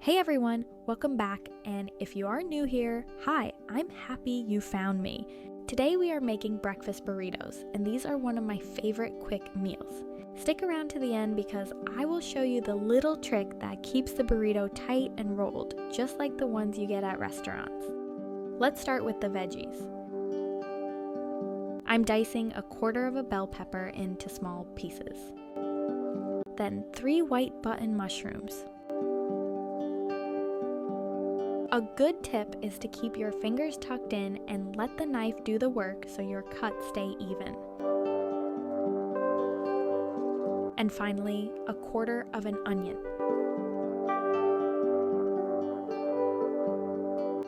Hey everyone, welcome back, and if you are new here, hi, I'm happy you found me. Today we are making breakfast burritos, and these are one of my favorite quick meals. Stick around to the end because I will show you the little trick that keeps the burrito tight and rolled, just like the ones you get at restaurants. Let's start with the veggies. I'm dicing a quarter of a bell pepper into small pieces. Then 3 white button mushrooms. A good tip is to keep your fingers tucked in and let the knife do the work so your cuts stay even. And finally, a quarter of an onion.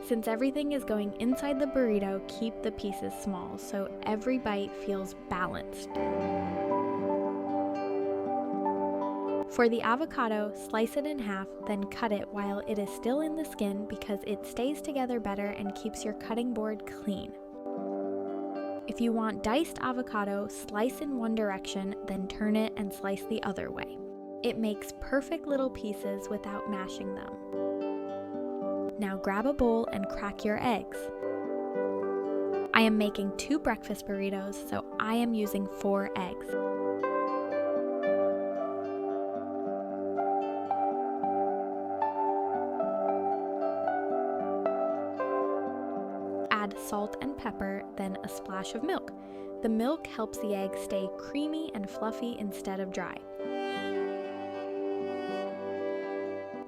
Since everything is going inside the burrito, keep the pieces small so every bite feels balanced. For the avocado, slice it in half, then cut it while it is still in the skin because it stays together better and keeps your cutting board clean. If you want diced avocado, slice in one direction, then turn it and slice the other way. It makes perfect little pieces without mashing them. Now grab a bowl and crack your eggs. I am making 2 breakfast burritos, so I am using 4 eggs. Add salt and pepper, then a splash of milk. The milk helps the egg stay creamy and fluffy instead of dry.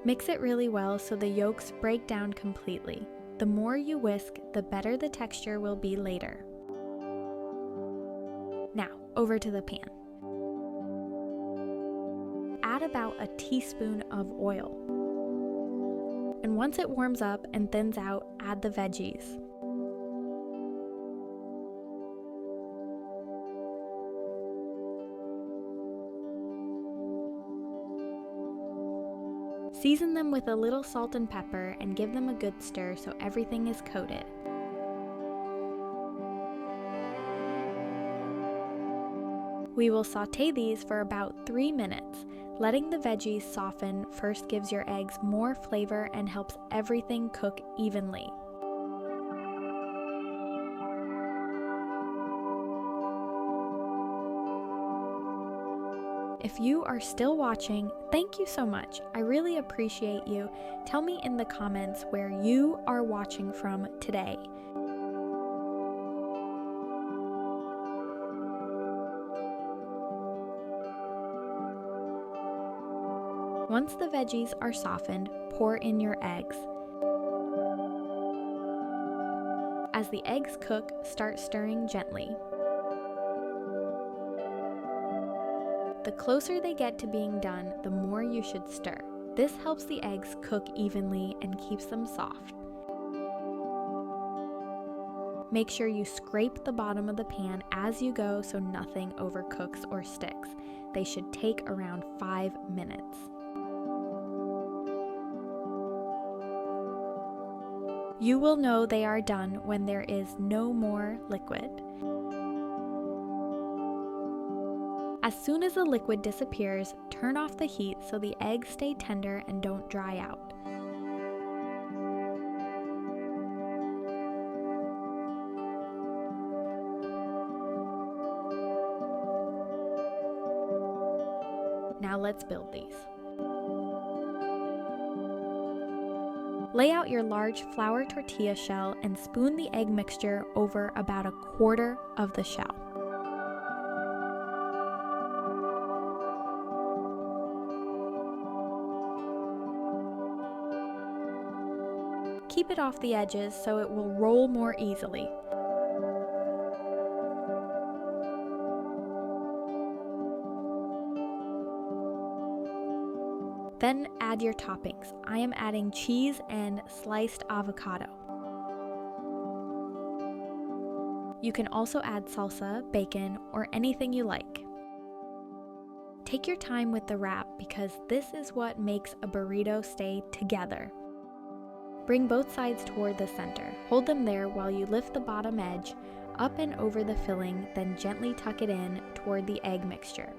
Mix it really well so the yolks break down completely. The more you whisk, the better the texture will be later. Now, over to the pan. Add about a teaspoon of oil. And once it warms up and thins out, add the veggies. Season them with a little salt and pepper and give them a good stir so everything is coated. We will sauté these for about 3 minutes. Letting the veggies soften first gives your eggs more flavor and helps everything cook evenly. If you are still watching, thank you so much. I really appreciate you. Tell me in the comments where you are watching from today. Once the veggies are softened, pour in your eggs. As the eggs cook, start stirring gently. The closer they get to being done, the more you should stir. This helps the eggs cook evenly and keeps them soft. Make sure you scrape the bottom of the pan as you go so nothing overcooks or sticks. They should take around 5 minutes. You will know they are done when there is no more liquid. As soon as the liquid disappears, turn off the heat so the eggs stay tender and don't dry out. Now let's build these. Lay out your large flour tortilla shell and spoon the egg mixture over about a quarter of the shell. Keep it off the edges so it will roll more easily. Then add your toppings. I am adding cheese and sliced avocado. You can also add salsa, bacon, or anything you like. Take your time with the wrap because this is what makes a burrito stay together. Bring both sides toward the center. Hold them there while you lift the bottom edge up and over the filling, then gently tuck it in toward the egg mixture.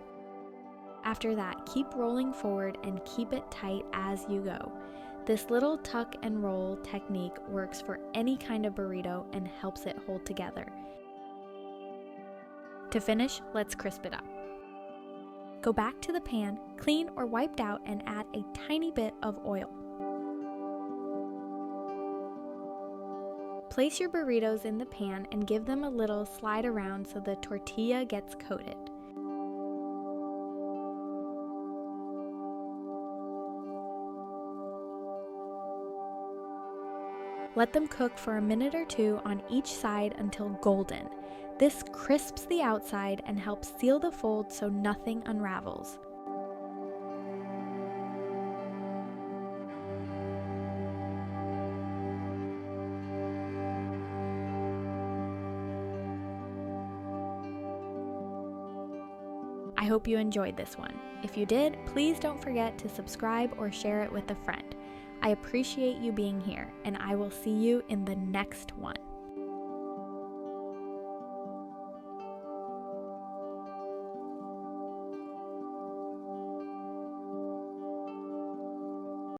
After that, keep rolling forward and keep it tight as you go. This little tuck and roll technique works for any kind of burrito and helps it hold together. To finish, let's crisp it up. Go back to the pan, clean or wiped out, and add a tiny bit of oil. Place your burritos in the pan and give them a little slide around so the tortilla gets coated. Let them cook for a minute or two on each side until golden. This crisps the outside and helps seal the fold so nothing unravels. I hope you enjoyed this one. If you did, please don't forget to subscribe or share it with a friend. I appreciate you being here, and I will see you in the next one.